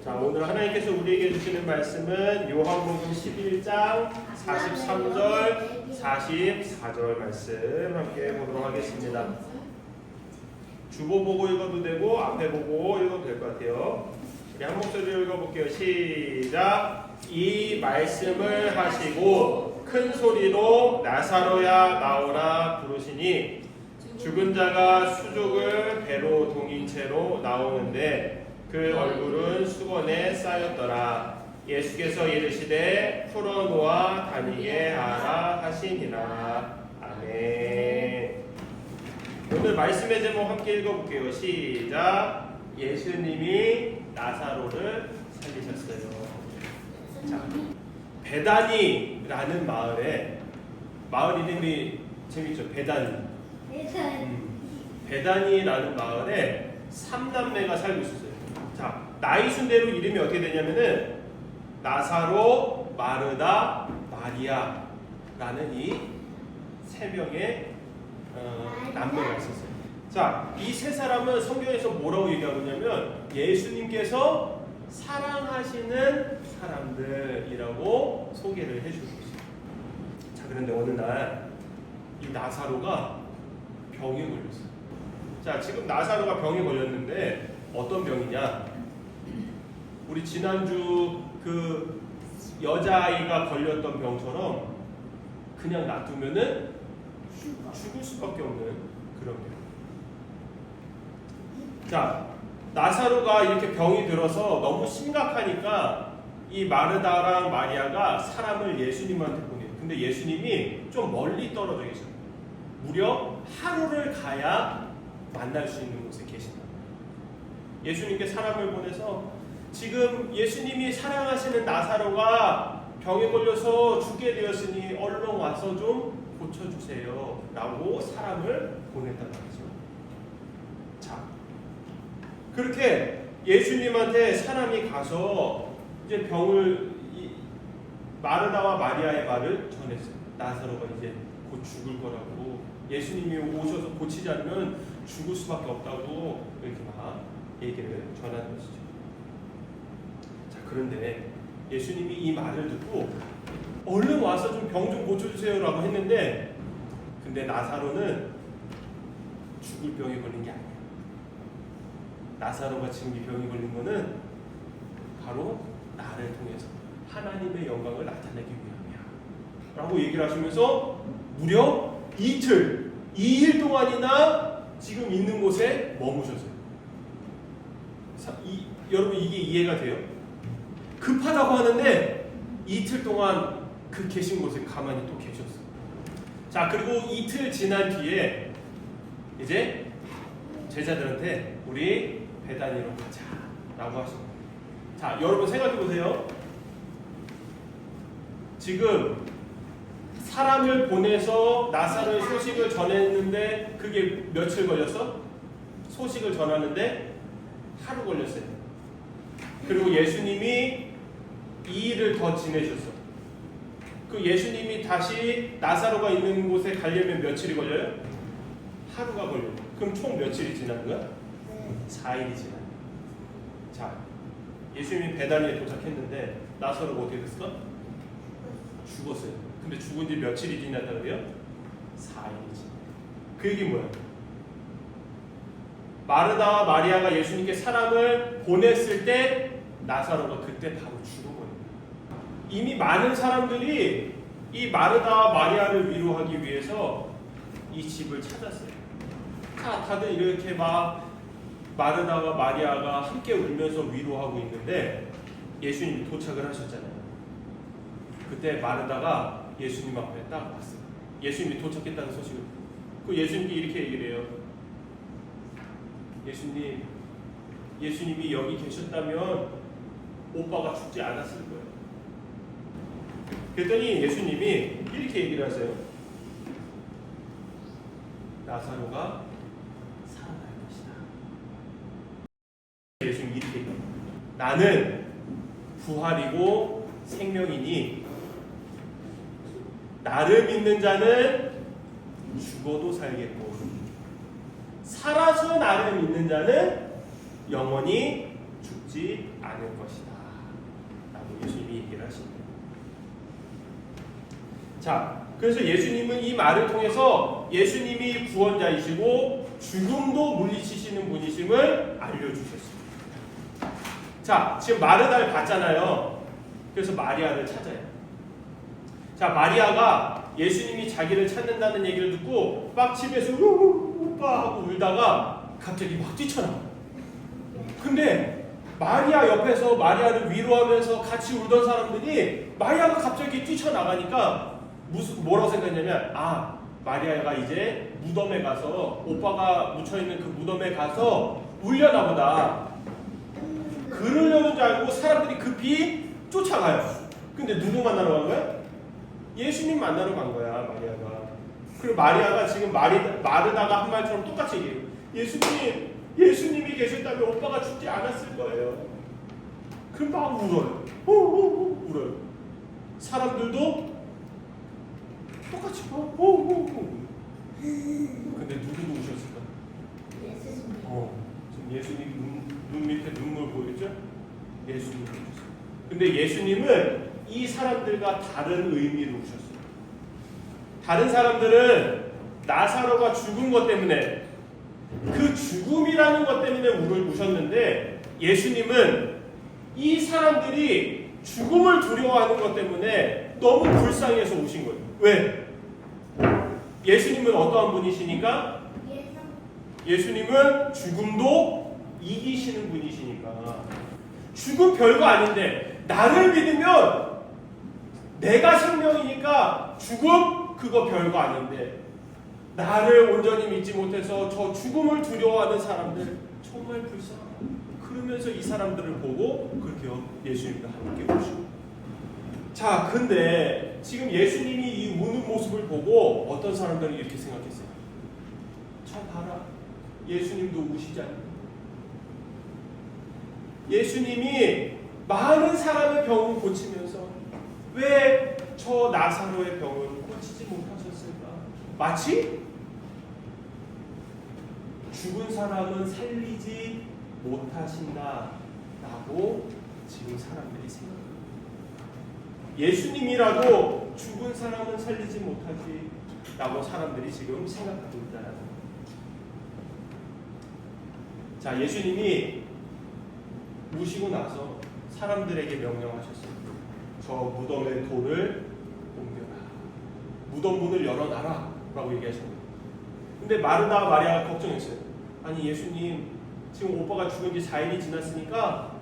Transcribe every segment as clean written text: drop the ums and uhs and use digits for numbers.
자, 오늘 하나님께서 우리에게 주시는 말씀은 요한복음 11장 43절, 44절 말씀 함께 보도록 하겠습니다. 주보 보고 읽어도 되고 앞에 보고 읽어도 될 것 같아요. 우리 한 목소리로 읽어볼게요. 시작! 이 말씀을 하시고 큰 소리로 나사로야 나오라 부르시니 죽은 자가 수족을 배로 동인 채로 나오는데 그 얼굴은 수건에 쌓였더라. 예수께서 이르시되 풀어놓아 다니게 하라 하시니라. 아멘. 오늘 말씀의 제목 함께 읽어볼게요. 시작. 예수님이 나사로를 살리셨어요. 자, 베다니라는 마을 이름이 재밌죠? 베다니라는 마을에 3남매가 살고 있었어요. 자, 나이 순대로 이름이 어떻게 되냐면은 나사로, 마르다, 마리아라는 이 세 명의 남매가 있었어요. 자, 이 세 사람은 성경에서 뭐라고 얘기하고 있냐면 예수님께서 사랑하시는 사람들이라고 소개를 해주고 있어요. 자, 그런데 어느 날 이 나사로가 병에 걸렸어요. 자, 지금 나사로가 병에 걸렸는데 어떤 병이냐? 우리 지난주 그 여자아이가 걸렸던 병처럼 그냥 놔두면은 죽을 수밖에 없는 그런 병. 자, 나사로가 이렇게 병이 들어서 너무 심각하니까 이 마르다랑 마리아가 사람을 예수님한테 보내요. 근데 예수님이 좀 멀리 떨어져 계셔요. 무려 하루를 가야 만날 수 있는 곳에 계신다. 예수님께 사람을 보내서 지금 예수님이 사랑하시는 나사로가 병에 걸려서 죽게 되었으니 얼른 와서 좀 고쳐주세요 라고 사람을 보냈단 말이죠. 자, 그렇게 예수님한테 사람이 가서 이제 마르다와 마리아의 말을 전했어요. 나사로가 이제 곧 죽을 거라고, 예수님이 오셔서 고치지 않으면 죽을 수밖에 없다고 이렇게 막 얘기를 전하는 것이죠. 자, 그런데 예수님이 이 말을 듣고 얼른 와서 좀 병 좀 고쳐주세요 라고 했는데, 근데 나사로는 죽을 병에 걸린 게 아니야. 나사로가 지금 이 병이 걸린 거는 바로 나를 통해서 하나님의 영광을 나타내기 위함이야 라고 얘기를 하시면서 무려 2일 동안이나 지금 있는 곳에 머무셨어요. 여러분 이게 이해가 돼요? 급하다고 하는데 이틀 동안 그 계신 곳에 가만히 또 계셨어요. 자, 그리고 이틀 지난 뒤에 이제 제자들한테 우리 베다니로 가자 라고 하십니다. 자, 여러분 생각해 보세요. 지금 사람을 보내서 나사로의 소식을 전했는데 그게 며칠 걸렸어? 소식을 전하는데 하루 걸렸어요. 그리고 예수님이 2일을 더 지내셨어. 그 예수님이 다시 나사로가 있는 곳에 가려면 며칠이 걸려요? 하루가 걸려요. 그럼 총 며칠이 지난 거야? 4일이 지난 거야. 자, 예수님이 베다니에 도착했는데 나사로가 어떻게 됐을까? 죽었어요. 근데 죽은 지 며칠이 지났다 그래요? 4일이지. 그 얘기 뭐야? 마르다와 마리아가 예수님께 사람을 보냈을 때 나사로가 그때 바로 죽어버린 거야. 이미 많은 사람들이 이 마르다와 마리아를 위로하기 위해서 이 집을 찾았어요. 자, 다들 이렇게 막 마르다와 마리아가 함께 울면서 위로하고 있는데 예수님이 도착을 하셨잖아요. 그때 마르다가 예수님 앞에 딱 왔어요. 예수님이 도착했다는 소식을. 그 예수님께 이렇게 얘기를 해요. 예수님이 여기 계셨다면 오빠가 죽지 않았을 거예요. 그랬더니 예수님이 이렇게 얘기를 하세요. 나사로가 살아날 것이다. 예수님이 이렇게 얘기합니다. 나는 부활이고 생명이니 나를 믿는 자는 죽어도 살겠고 살아서 나를 믿는 자는 영원히 죽지 죽지 않을 것이다 라고 예수님이 얘기를 하십니다. 자, 그래서 예수님은 이 말을 통해서 예수님이 구원자이시고 죽음도 물리치시는 분이심을 알려주셨습니다. 자, 지금 마르다를 봤잖아요. 그래서 마리아를 찾아요. 자, 마리아가 예수님이 자기를 찾는다는 얘기를 듣고 막 집에서 오빠 하고 울다가 갑자기 막 뛰쳐나와. 근데 마리아 옆에서 마리아를 위로하면서 같이 울던 사람들이 마리아가 갑자기 뛰쳐나가니까 뭐라고 생각했냐면, 아, 마리아가 이제 무덤에 가서 오빠가 묻혀있는 그 무덤에 가서 울려나 보다. 그러려는 줄 알고 사람들이 급히 쫓아가요. 근데 누구 만나러 간 거야? 예수님 만나러 간 거야, 마리아가. 그리고 마리아가 지금 마르다가 한 말처럼 똑같이 얘기해요. 예수님이 계셨다면 오빠가 죽지 않았을 거예요. 그럼 막 울어요. 울어요. 사람들도 똑같이 근데 누구도 우셨을까? 예수님. 지금 예수님 눈 밑에 눈물 보이죠? 예수님 우셨어요. 근데 예수님은 이 사람들과 다른 의미로 우셨어요. 다른 사람들은 나사로가 죽은 것 때문에, 그 죽음이라는 것 때문에 우셨는데, 예수님은 이 사람들이 죽음을 두려워하는 것 때문에 너무 불쌍해서 우신 거예요. 왜? 예수님은 어떠한 분이시니까? 예수님은 죽음도 이기시는 분이시니까. 죽음 별거 아닌데 나를 믿으면 내가 생명이니까 죽음 그거 별거 아닌데, 나를 온전히 믿지 못해서 저 죽음을 두려워하는 사람들 정말 불쌍하다. 그러면서 이 사람들을 보고 그렇게 예수님과 함께 오시고. 자, 근데 지금 예수님이 이 우는 모습을 보고 어떤 사람들은 이렇게 생각했어요. 저 봐라, 예수님도 우시지 않나? 예수님이 많은 사람의 병을 고치면서 왜 저 나사로의 병을 고치지 못하셨을까? 마치 죽은 사람은 살리지 못하신다라고 지금 사람들이 생각합니다. 예수님이라도 죽은 사람은 살리지 못하지 라고 사람들이 지금 생각하고 있다는 거예요. 자, 예수님이 우시고 나서 사람들에게 명령하셨습니다. 저 무덤의 돌을 옮겨라. 무덤 문을 열어놔라 라고 얘기하셨습니다. 근데 마르다 마리아가 걱정했어요. 아니, 예수님 지금 오빠가 죽은 지 4일이 지났으니까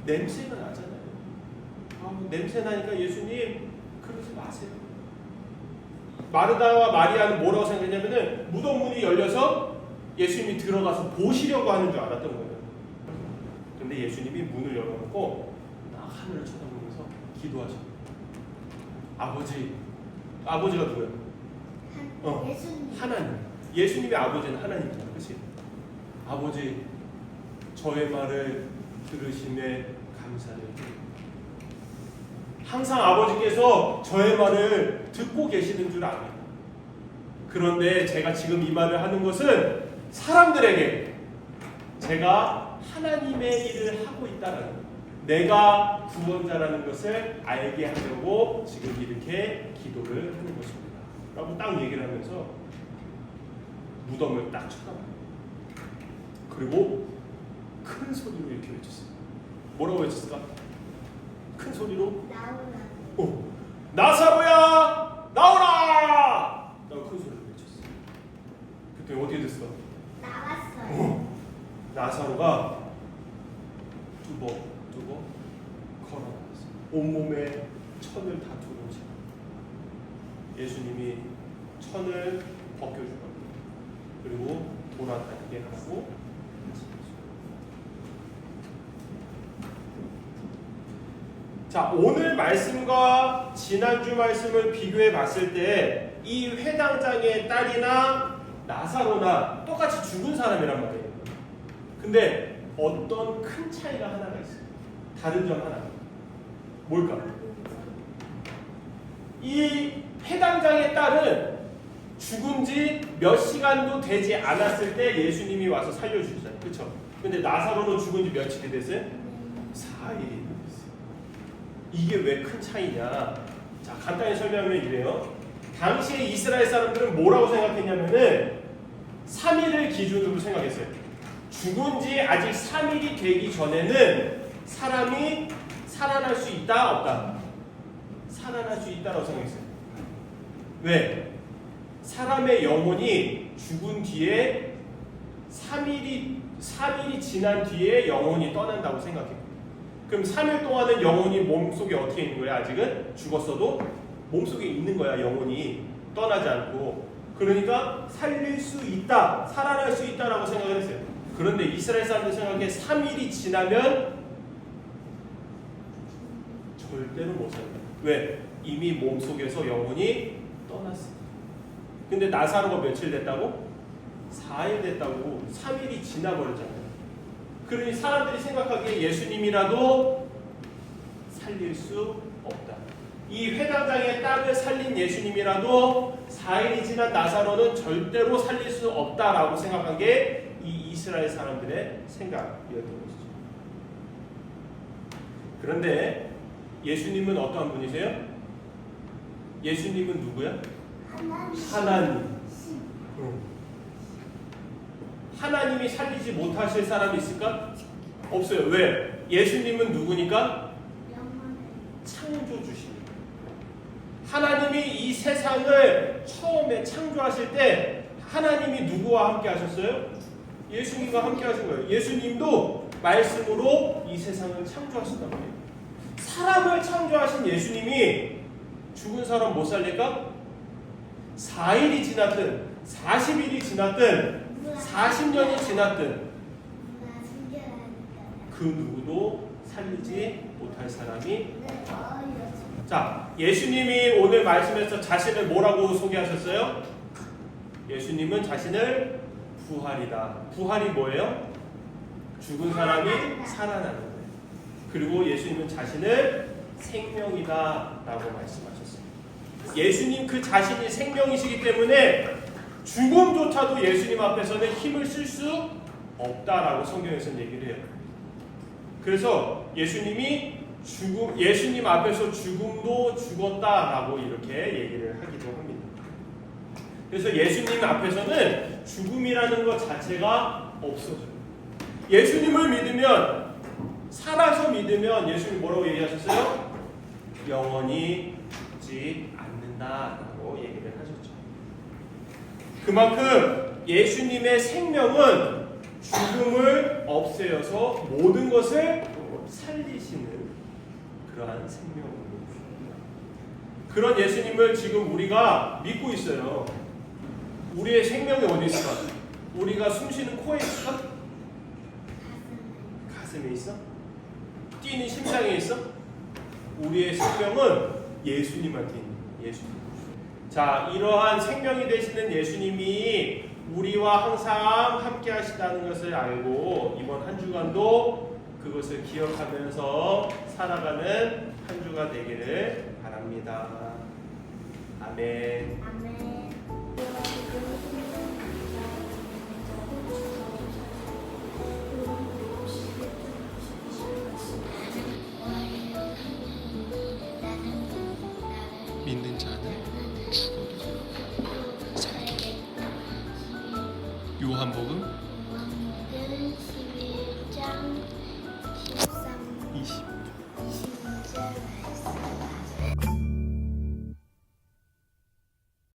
냄새가 나잖아요. 냄새 나니까 예수님 그러지 마세요. 마르다와 마리아는 뭐라고 생각했냐면은 무덤 문이 열려서 예수님이 들어가서 보시려고 하는 줄 알았던 거예요. 근데 예수님이 문을 열어놓고 딱 하늘을 쳐다보면서 기도하셔. 아버지가 누구예요? 예수님. 하나님. 예수님의 아버지는 하나님이다. 그렇지? 아버지, 저의 말을 들으심에 감사드립니다. 항상 아버지께서 저의 말을 듣고 계시는 줄 압니다. 그런데 제가 지금 이 말을 하는 것은 사람들에게 제가 하나님의 일을 하고 있다는 것, 내가 구원자라는 것을 알게 하려고 지금 이렇게 기도를 하는 것입니다 라고 딱 얘기를 하면서 무덤을 딱 쳐다봐요. 그리고 큰 소리로 이렇게 외쳤어요. 뭐라고 외쳤을까? 큰 소리로 나사로야 나오라! 라고 큰 소리로 외쳤어요. 그때 어떻게 됐어? 나왔어요. 나사로가 두벅 걸어 나왔어요. 온몸에 천을 다 두른 채 예수님이 천을 벗겨주고 그리고 돌아다니게 하고. 자, 오늘 말씀과 지난주 말씀을 비교해 봤을 때 이 회당장의 딸이나 나사로나 똑같이 죽은 사람이란 말이에요. 근데 어떤 큰 차이가 하나가 있어요. 다른 점 하나. 뭘까? 이 회당장의 딸은 죽은 지 몇 시간도 되지 않았을 때 예수님이 와서 살려주셨어요. 그렇죠? 근데 나사로는 죽은 지 며칠이 됐어요? 부하일이 있어요. 이게 왜 큰 차이냐? 자, 간단히 설명하면 이래요. 당시에 이스라엘 사람들은 뭐라고 생각했냐면은 3일을 기준으로 생각했어요. 죽은 지 아직 3일이 되기 전에는 사람이 살아날 수 있다, 없다? 살아날 수 있다라고 생각했어요. 왜? 사람의 영혼이 죽은 뒤에 3일이 지난 뒤에 영혼이 떠난다고 생각해요. 그럼 3일 동안은 영혼이 몸속에 어떻게 있는 거야? 아직은 죽었어도 몸속에 있는 거야. 영혼이 떠나지 않고. 그러니까 살릴 수 있다, 살아날 수 있다라고 생각을 했어요. 그런데 이스라엘 사람들 생각에 3일이 지나면 절대로 못 살아요. 왜? 이미 몸속에서 영혼이 떠났어. 근데 나사로가 며칠 됐다고? 4일 됐다고. 3일이 지나버렸잖아요. 그러니 사람들이 생각하기에 예수님이라도 살릴 수 없다. 이 회당장의 딸을 살린 예수님이라도 4일이 지난 나사로는 절대로 살릴 수 없다라고 생각한 게 이 이스라엘 사람들의 생각이었던 것이죠. 그런데 예수님은 어떠한 분이세요? 예수님은 누구야? 하나님. 하나님이 살리지 못하실 사람이 있을까? 없어요. 왜? 예수님은 누구니까? 창조주십니다. 하나님이 이 세상을 처음에 창조하실 때 하나님이 누구와 함께 하셨어요? 예수님과 함께 하신 거예요. 예수님도 말씀으로 이 세상을 창조하신단 말이에요. 사람을 창조하신 예수님이 죽은 사람 못 살릴까? 4일이 지났든 40일이 지났든 40년이 지났든 그 누구도 살리지 못할 사람이 없다. 자, 예수님이 오늘 말씀에서 자신을 뭐라고 소개하셨어요? 예수님은 자신을 부활이다. 부활이 뭐예요? 죽은 사람이 살아나는 거예요. 그리고 예수님은 자신을 생명이다 라고 말씀하셨어요. 예수님 그 자신이 생명이시기 때문에 죽음조차도 예수님 앞에서는 힘을 쓸 수 없다라고 성경에서는 얘기를 해요. 그래서 예수님이 예수님 앞에서 죽음도 죽었다라고 이렇게 얘기를 하기도 합니다. 그래서 예수님 앞에서는 죽음이라는 것 자체가 없어져요. 예수님을 믿으면, 살아서 믿으면 예수님 뭐라고 얘기하셨어요? 영원히 죽지 않는다라고 얘기를 하셨죠. 그만큼 예수님의 생명은 죽음을 없애어서 모든 것을 살리시는 그러한 생명입니다. 그런 예수님을 지금 우리가 믿고 있어요. 우리의 생명이 어디 있을까? 우리가 숨쉬는 코에 있을까? 가슴에 있어? 뛰는 심장에 있어? 우리의 생명은 예수님한테 있는 예수님. 자, 이러한 생명이 되시는 예수님이 우리와 항상 함께 하시다는 것을 알고 이번 한 주간도 그것을 기억하면서 살아가는 한 주가 되기를 바랍니다. 아멘. 아멘.